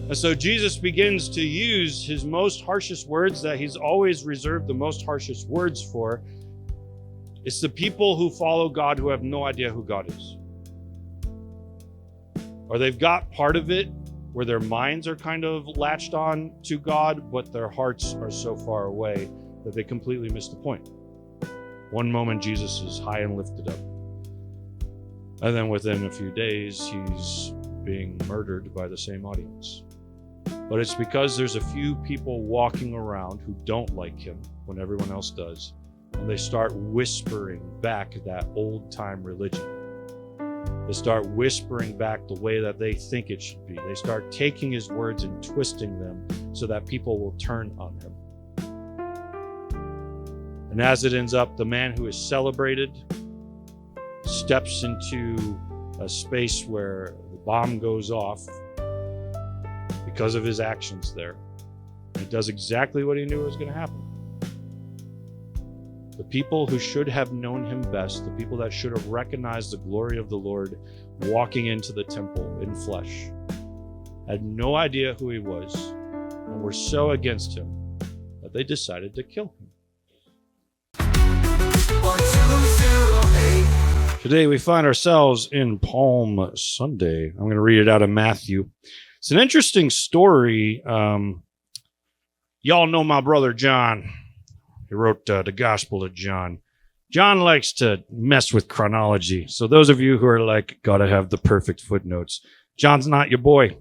And so Jesus begins to use his most harshest words that he's always reserved the most harshest words for. It's the people who follow God who have no idea who God is. Or they've got part of it where their minds are kind of latched on to God, but their hearts are so far away that they completely miss the point. One moment Jesus is high and lifted up. And then within a few days, he's being murdered by the same audience. But it's because there's a few people walking around who don't like him when everyone else does. And they start whispering back that old-time religion. They start whispering back the way that they think it should be. They start taking his words and twisting them so that people will turn on him. And as it ends up, the man who is celebrated steps into a space where the bomb goes off because of his actions there. And he does exactly what he knew was going to happen. The people who should have known him best, the people that should have recognized the glory of the Lord walking into the temple in flesh, had no idea who he was and were so against him that they decided to kill him. Today we find ourselves in Palm Sunday. I'm going to read it out of Matthew. It's an interesting story. Y'all know my brother John. He wrote the Gospel of John. John likes to mess with chronology. So those of you who are like, gotta have the perfect footnotes, John's not your boy.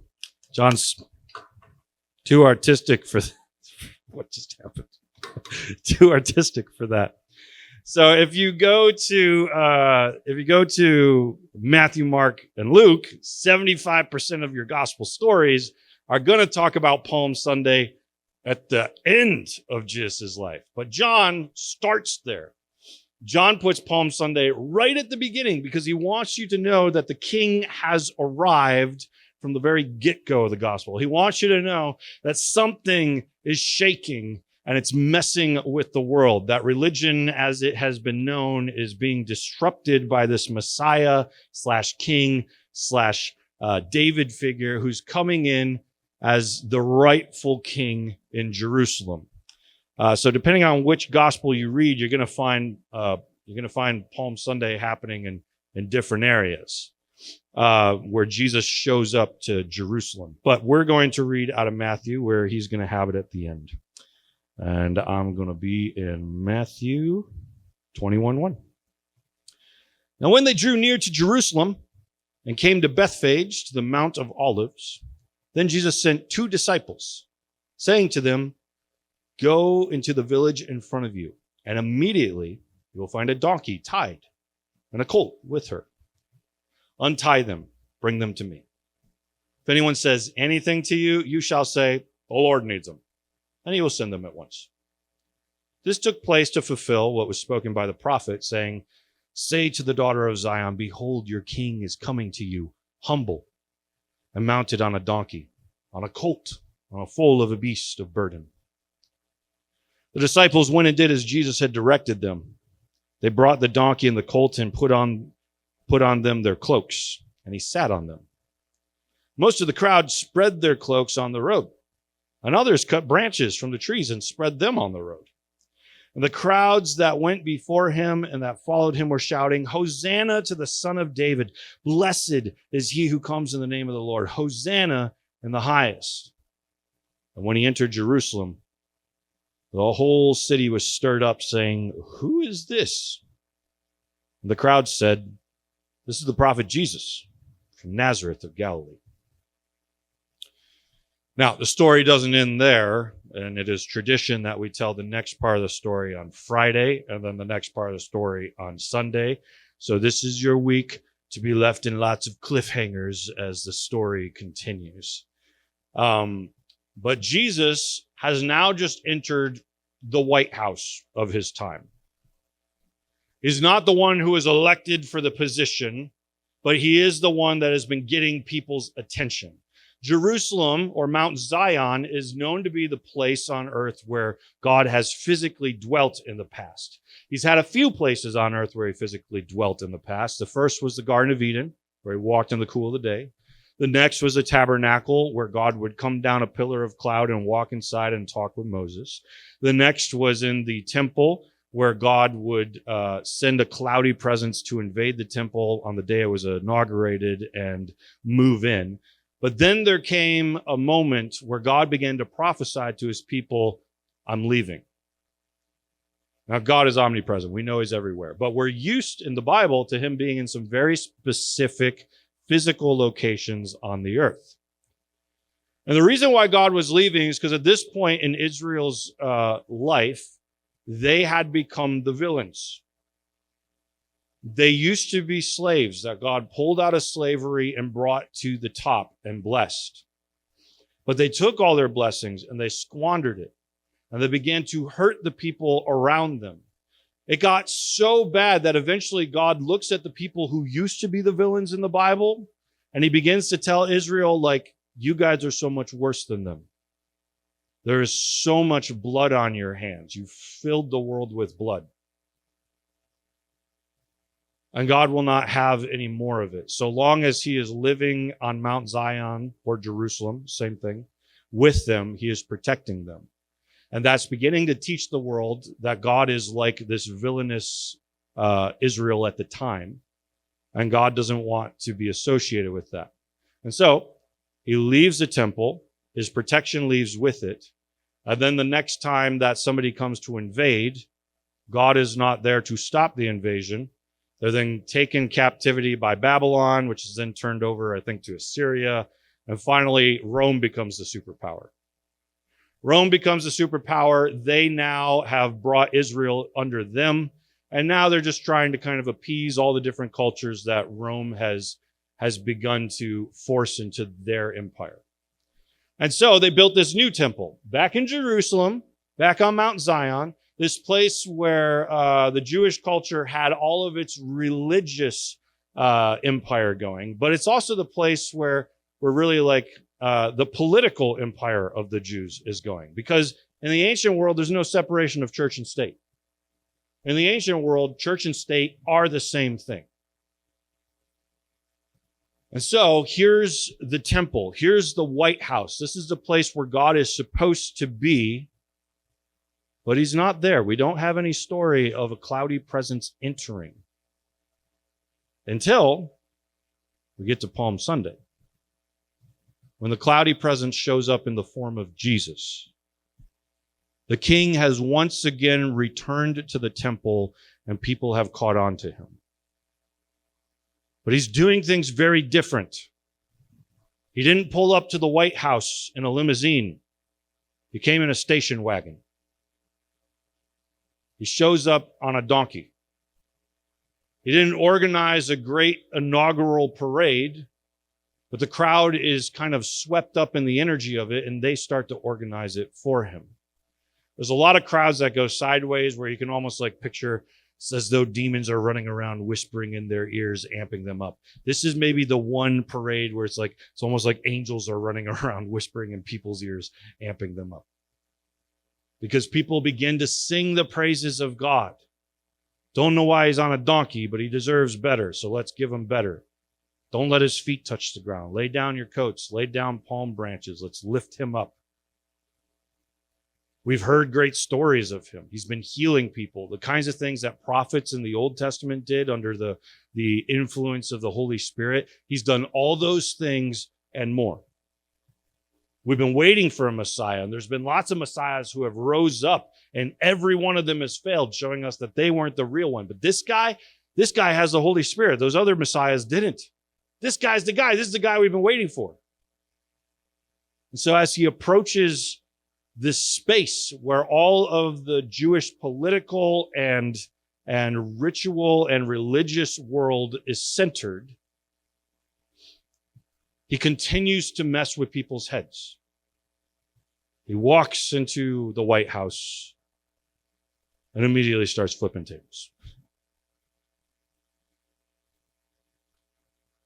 John's too artistic for what just happened. Too artistic for that. So if you go to Matthew, Mark, and Luke, 75% of your gospel stories are going to talk about Palm Sunday at the end of Jesus' life. But John starts there. John puts Palm Sunday right at the beginning because he wants you to know that the king has arrived from the very get-go of the gospel. He wants you to know that something is shaking and it's messing with the world. That religion, as it has been known, is being disrupted by this Messiah / king / David figure who's coming in as the rightful king in Jerusalem. So depending on which gospel you read, you're going to find Palm Sunday happening in different areas where Jesus shows up to Jerusalem. But we're going to read out of Matthew where he's going to have it at the end. And I'm going to be in Matthew 21:1. Now when they drew near to Jerusalem and came to Bethphage, to the Mount of Olives, then Jesus sent 2 disciples, saying to them, "Go into the village in front of you, and immediately you will find a donkey tied and a colt with her. Untie them, bring them to me. If anyone says anything to you, you shall say, 'The Lord needs them,' and he will send them at once." This took place to fulfill what was spoken by the prophet, saying, "Say to the daughter of Zion, behold, your king is coming to you, humble and mounted on a donkey, on a colt, on a foal of a beast of burden." The disciples went and did as Jesus had directed them. They brought the donkey and the colt and put on them their cloaks, and he sat on them. Most of the crowd spread their cloaks on the road, and others cut branches from the trees and spread them on the road. And the crowds that went before him and that followed him were shouting, "Hosanna to the Son of David. Blessed is he who comes in the name of the Lord. Hosanna in the highest." And when he entered Jerusalem, the whole city was stirred up, saying, "Who is this?" And the crowd said, "This is the prophet Jesus from Nazareth of Galilee." Now, the story doesn't end there, and it is tradition that we tell the next part of the story on Friday and then the next part of the story on Sunday. So this is your week to be left in lots of cliffhangers as the story continues. But Jesus has now just entered the White House of his time. He's not the one who is elected for the position, but he is the one that has been getting people's attention. Jerusalem, or Mount Zion, is known to be the place on earth where God has physically dwelt in the past. He's had a few places on earth where he physically dwelt in the past. The first was the Garden of Eden, where he walked in the cool of the day. The next was a tabernacle where God would come down a pillar of cloud and walk inside and talk with Moses. The next was in the temple where God would send a cloudy presence to invade the temple on the day it was inaugurated and move in. But then there came a moment where God began to prophesy to his people, I'm leaving. Now, God is omnipresent. We know he's everywhere. But we're used in the Bible to him being in some very specific physical locations on the earth. And the reason why God was leaving is because at this point in Israel's life, they had become the villains. They used to be slaves that God pulled out of slavery and brought to the top and blessed. But they took all their blessings and they squandered it. And they began to hurt the people around them. It got so bad that eventually God looks at the people who used to be the villains in the Bible, and he begins to tell Israel, like, you guys are so much worse than them. There is so much blood on your hands. You filled the world with blood. And God will not have any more of it. So long as he is living on Mount Zion or Jerusalem, same thing, with them, he is protecting them. And that's beginning to teach the world that God is like this villainous Israel at the time. And God doesn't want to be associated with that. And so he leaves the temple. His protection leaves with it. And then the next time that somebody comes to invade, God is not there to stop the invasion. They're then taken captivity by Babylon, which is then turned over, I think, to Assyria. And finally, Rome becomes the superpower. Rome becomes a superpower. They now have brought Israel under them. And now they're just trying to kind of appease all the different cultures that Rome has begun to force into their empire. And so they built this new temple back in Jerusalem, back on Mount Zion, this place where the Jewish culture had all of its religious empire going. But it's also the place where we're really like the political empire of the Jews is going. Because in the ancient world, there's no separation of church and state. In the ancient world, church and state are the same thing. And so here's the temple. Here's the White House. This is the place where God is supposed to be, but he's not there. We don't have any story of a cloudy presence entering until we get to Palm Sunday, when the cloudy presence shows up in the form of Jesus. The king has once again returned to the temple, and people have caught on to him. But he's doing things very different. He didn't pull up to the White House in a limousine. He came in a station wagon. He shows up on a donkey. He didn't organize a great inaugural parade, but the crowd is kind of swept up in the energy of it, and they start to organize it for him. There's a lot of crowds that go sideways where you can almost like picture as though demons are running around whispering in their ears, amping them up. This is maybe the one parade where it's almost like angels are running around whispering in people's ears, amping them up. Because people begin to sing the praises of God. Don't know why he's on a donkey, but he deserves better, so let's give him better. Don't let his feet touch the ground. Lay down your coats. Lay down palm branches. Let's lift him up. We've heard great stories of him. He's been healing people, the kinds of things that prophets in the Old Testament did under the influence of the Holy Spirit. He's done all those things and more. We've been waiting for a Messiah, and there's been lots of Messiahs who have rose up, and every one of them has failed, showing us that they weren't the real one. But this guy has the Holy Spirit. Those other Messiahs didn't. This guy's the guy. This is the guy we've been waiting for. And so as he approaches this space where all of the Jewish political and ritual and religious world is centered, he continues to mess with people's heads. He walks into the White House and immediately starts flipping tables.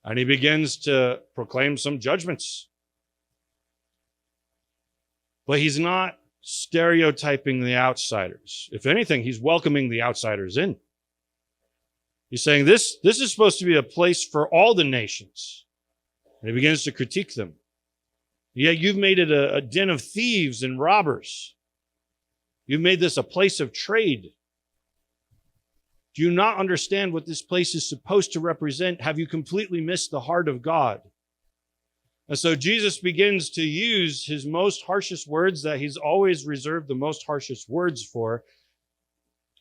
And he begins to proclaim some judgments. But he's not stereotyping the outsiders. If anything, he's welcoming the outsiders in. He's saying this is supposed to be a place for all the nations. And he begins to critique them. Yeah, you've made it a den of thieves and robbers. You've made this a place of trade. Do you not understand what this place is supposed to represent? Have you completely missed the heart of God? And so Jesus begins to use his most harshest words that he's always reserved the most harshest words for.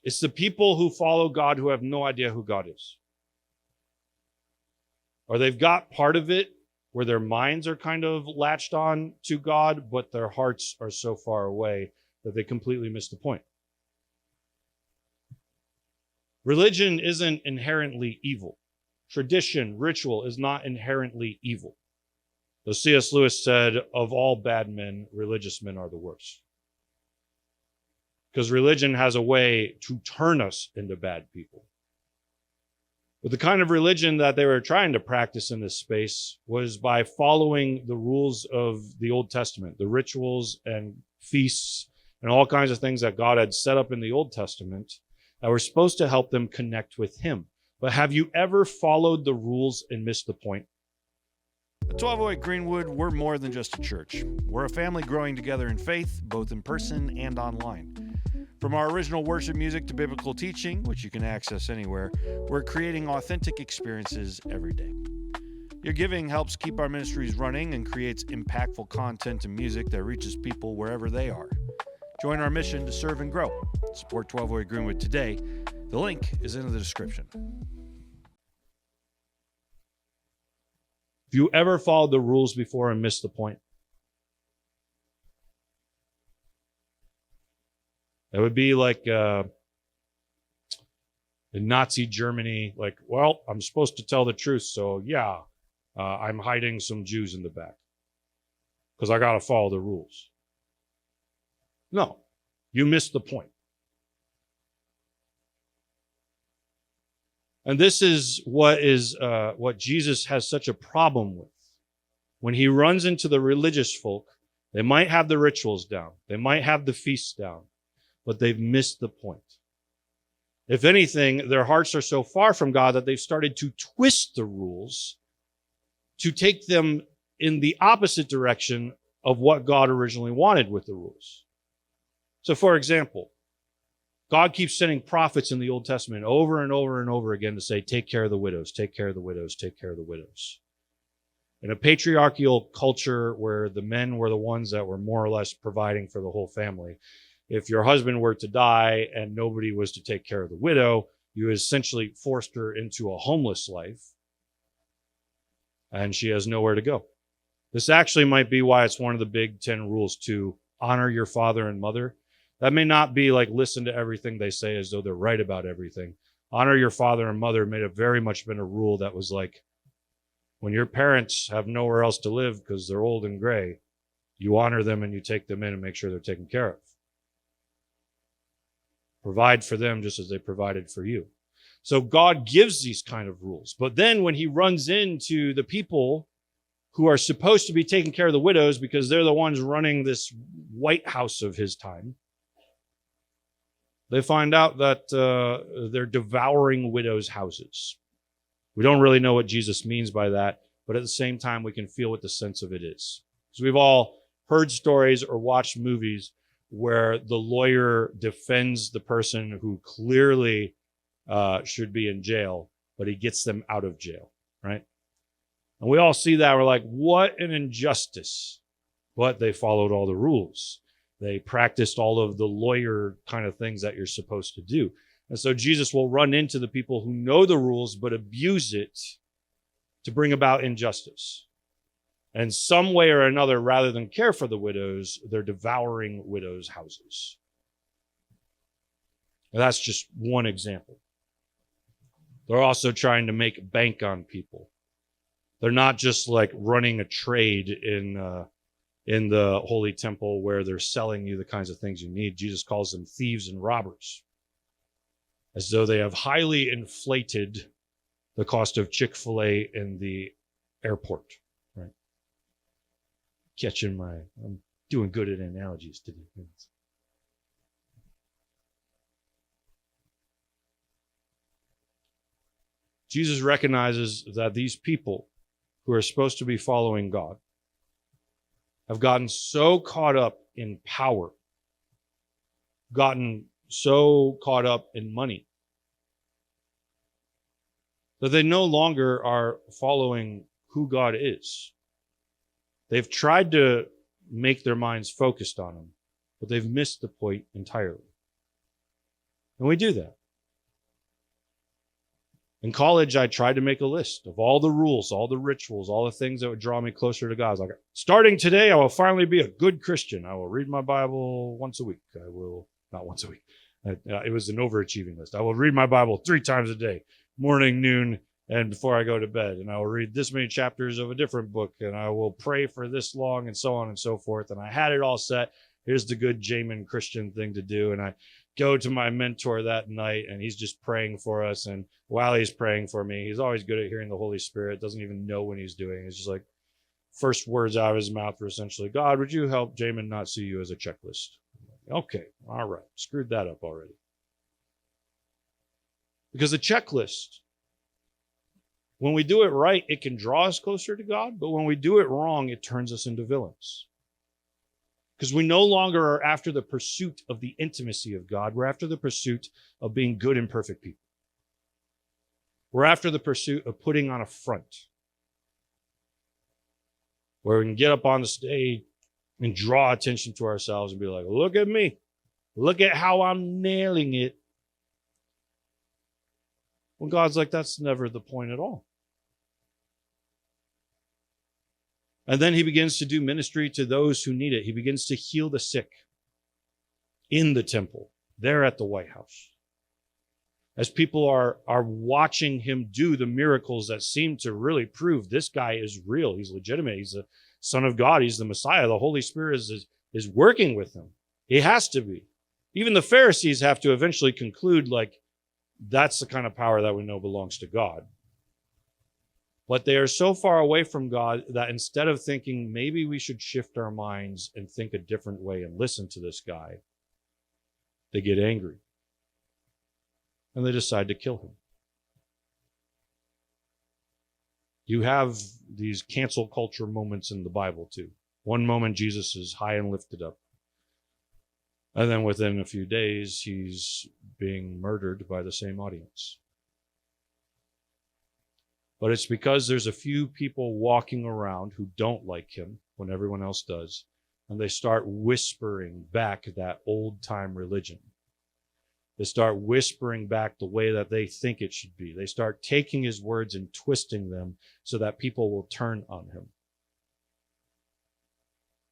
It's the people who follow God who have no idea who God is. Or they've got part of it where their minds are kind of latched on to God, but their hearts are so far away that they completely miss the point. Religion isn't inherently evil. Tradition, ritual is not inherently evil. Though C.S. Lewis said, of all bad men, religious men are the worst. Because religion has a way to turn us into bad people. But the kind of religion that they were trying to practice in this space was by following the rules of the Old Testament, the rituals and feasts and all kinds of things that God had set up in the Old Testament that were supposed to help them connect with him. But have you ever followed the rules and missed the point? At 1208 Greenwood, we're more than just a church. We're a family growing together in faith, both in person and online. From our original worship music to biblical teaching, which you can access anywhere, we're creating authentic experiences every day. Your giving helps keep our ministries running and creates impactful content and music that reaches people wherever they are. Join our mission to serve and grow. Support 1208 Greenwood today. The link is in the description. Have you ever followed the rules before and missed the point? It would be like in Nazi Germany, like, well, I'm supposed to tell the truth, so yeah, I'm hiding some Jews in the back because I got to follow the rules. No, you missed the point. And this is what Jesus has such a problem with. When he runs into the religious folk, they might have the rituals down, they might have the feasts down, but they've missed the point. If anything, their hearts are so far from God that they've started to twist the rules to take them in the opposite direction of what God originally wanted with the rules. So, for example, God keeps sending prophets in the Old Testament over and over and over again to say, take care of the widows, take care of the widows, take care of the widows. In a patriarchal culture where the men were the ones that were more or less providing for the whole family, if your husband were to die and nobody was to take care of the widow, you essentially forced her into a homeless life, and she has nowhere to go. This actually might be why it's one of the big 10 rules to honor your father and mother. That may not be like listen to everything they say as though they're right about everything. Honor your father and mother may have very much been a rule that was like, when your parents have nowhere else to live because they're old and gray, you honor them and you take them in and make sure they're taken care of. Provide for them just as they provided for you. So God gives these kind of rules. But then when he runs into the people who are supposed to be taking care of the widows because they're the ones running this White House of his time, they find out that they're devouring widows' houses. We don't really know what Jesus means by that, but at the same time, we can feel what the sense of it is. So we've all heard stories or watched movies where the lawyer defends the person who clearly should be in jail, but he gets them out of jail, right? And we all see that. We're like, what an injustice. But they followed all the rules. They practiced all of the lawyer kind of things that you're supposed to do. And so Jesus will run into the people who know the rules but abuse it to bring about injustice. And some way or another, rather than care for the widows, they're devouring widows' houses. And that's just one example. They're also trying to make bank on people. They're not just like running a trade in the Holy Temple where they're selling you the kinds of things you need. Jesus calls them thieves and robbers, as though they have highly inflated the cost of Chick-fil-A in the airport, right? I'm doing good at analogies today. Jesus recognizes that these people who are supposed to be following God have gotten so caught up in power, gotten so caught up in money, that they no longer are following who God is. They've tried to make their minds focused on him, but they've missed the point entirely. And we do that. In college, I tried to make a list of all the rules, all the rituals, all the things that would draw me closer to God. I was like, starting today, I will finally be a good Christian. I will read my Bible once a week. I will, not once a week. It was an overachieving list. I will read my Bible 3 times a day, morning, noon, and before I go to bed. And I will read this many chapters of a different book. And I will pray for this long, and so on and so forth. And I had it all set. Here's the good Jamin Christian thing to do. And I go to my mentor that night, and he's just praying for us. And while he's praying for me, he's always good at hearing the Holy Spirit, doesn't even know when he's doing it. It's just like first words out of his mouth were essentially, God, would you help Jamin not see you as a checklist? Okay, all right, screwed that up already. Because a checklist, when we do it right, it can draw us closer to God, but when we do it wrong, it turns us into villains. Because we no longer are after the pursuit of the intimacy of God. We're after the pursuit of being good and perfect people. We're after the pursuit of putting on a front, where we can get up on the stage and draw attention to ourselves and be like, look at me. Look at how I'm nailing it. When God's like, that's never the point at all. And then he begins to do ministry to those who need it. He begins to heal the sick in the temple, there at the White House. As people are watching him do the miracles that seem to really prove this guy is real. He's legitimate. He's the Son of God. He's the Messiah. The Holy Spirit is working with him. He has to be. Even the Pharisees have to eventually conclude, like, that's the kind of power that we know belongs to God. But they are so far away from God that instead of thinking maybe we should shift our minds and think a different way and listen to this guy, they get angry. And they decide to kill him. You have these cancel culture moments in the Bible too. One moment Jesus is high and lifted up. And then within a few days, he's being murdered by the same audience. But it's because there's a few people walking around who don't like him when everyone else does. And they start whispering back that old-time religion. They start whispering back the way that they think it should be. They start taking his words and twisting them so that people will turn on him.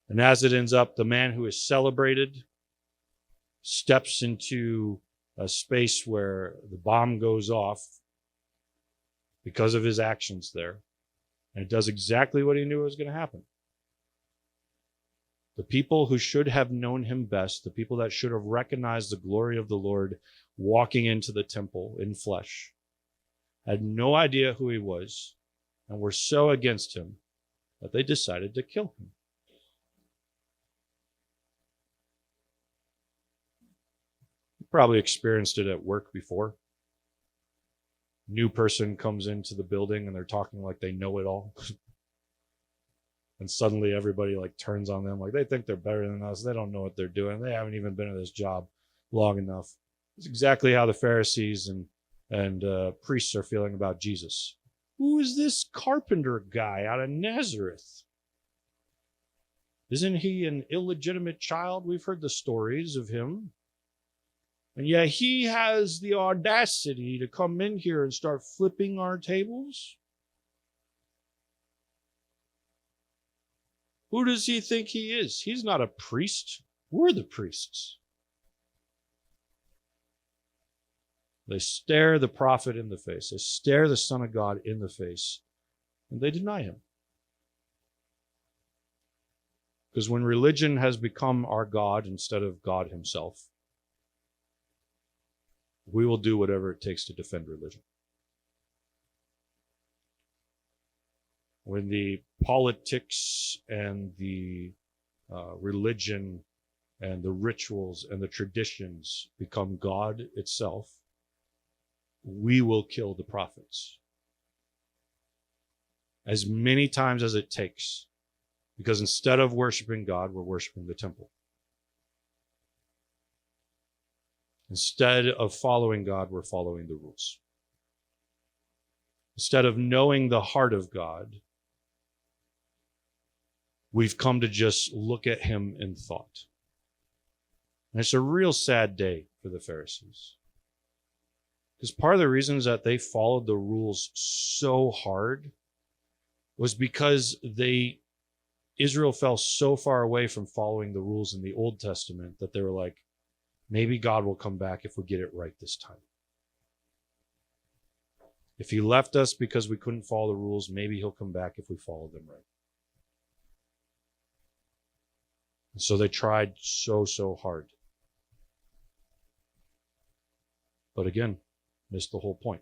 And as it ends up, the man who is celebrated steps into a space where the bomb goes off because of his actions there. And it does exactly what he knew was going to happen. The people who should have known him best, the people that should have recognized the glory of the Lord walking into the temple in flesh, had no idea who he was and were so against him that they decided to kill him. You probably experienced it at work before. New person comes into the building and they're talking like they know it all. And suddenly everybody like turns on them like they think they're better than us. They don't know what they're doing. They haven't even been in this job long enough. It's exactly how the Pharisees and priests are feeling about Jesus. Who is this carpenter guy out of Nazareth? Isn't he an illegitimate child? We've heard the stories of him. And yet he has the audacity to come in here and start flipping our tables. Who does he think he is? He's not a priest. We're the priests. They stare the prophet in the face. They stare the Son of God in the face. And they deny him. Because when religion has become our God instead of God himself, we will do whatever it takes to defend religion. When the politics and the religion and the rituals and the traditions become God itself, we will kill the prophets. as many times as it takes, because instead of worshiping God, we're worshiping the temple. Instead of following God, we're following the rules. Instead of knowing the heart of God, we've come to just look at him in thought. And it's a real sad day for the Pharisees. Because part of the reasons that they followed the rules so hard was because Israel fell so far away from following the rules in the Old Testament that they were like, maybe God will come back if we get it right this time. If he left us because we couldn't follow the rules, maybe he'll come back if we follow them right. And so they tried so hard. But again, missed the whole point.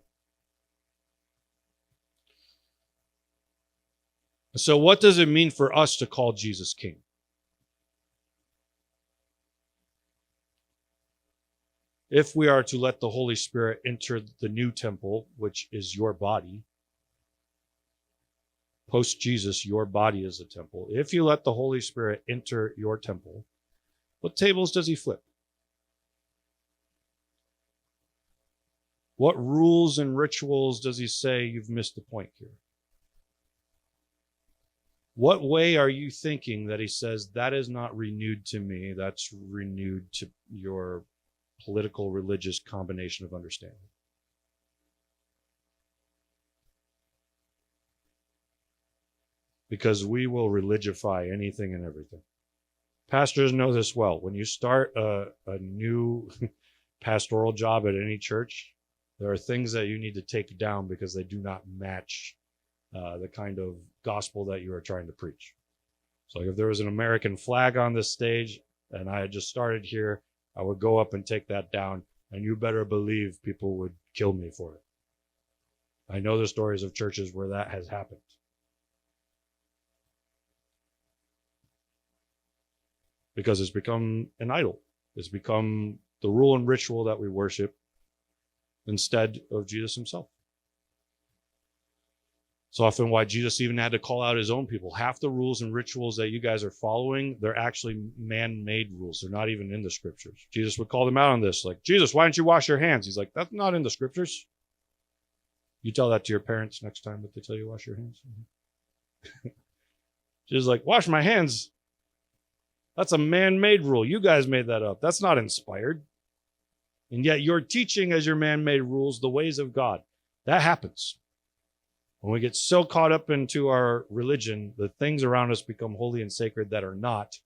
So what does it mean for us to call Jesus King? If we are to let the Holy Spirit enter the new temple, which is your body, post Jesus, your body is the temple. If you let the Holy Spirit enter your temple, what tables does he flip? What rules and rituals does he say you've missed the point here? What way are you thinking that he says that is not renewed to me, that's renewed to your political, religious combination of understanding? Because we will religify anything and everything. Pastors know this well. When you start a new pastoral job at any church, there are things that you need to take down because they do not match the kind of gospel that you are trying to preach. So if there was an American flag on this stage and I had just started here, I would go up and take that down, and you better believe people would kill me for it. I know the stories of churches where that has happened. Because it's become an idol. It's become the rule and ritual that we worship instead of Jesus himself. So often why Jesus even had to call out his own people. Half the rules and rituals that you guys are following, they're actually man-made rules. They're not even in the scriptures. Jesus would call them out on this. Like, Jesus, why don't you wash your hands? He's like, that's not in the scriptures. You tell that to your parents next time that they tell you wash your hands. Jesus is like, wash my hands. That's a man-made rule. You guys made that up. That's not inspired. And yet you're teaching as your man-made rules the ways of God. That happens. When we get so caught up into our religion, the things around us become holy and sacred that are not.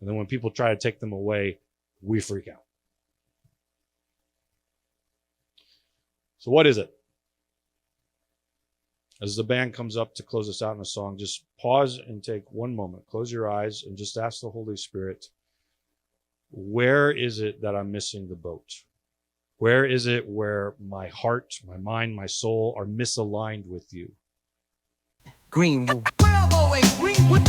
And then when people try to take them away, we freak out. So what is it? As the band comes up to close us out in a song, just pause and take one moment. Close your eyes and just ask the Holy Spirit, where is it that I'm missing the boat? Where is it where my heart, my mind, my soul are misaligned with you? Greenwood. Well, boy, Greenwood.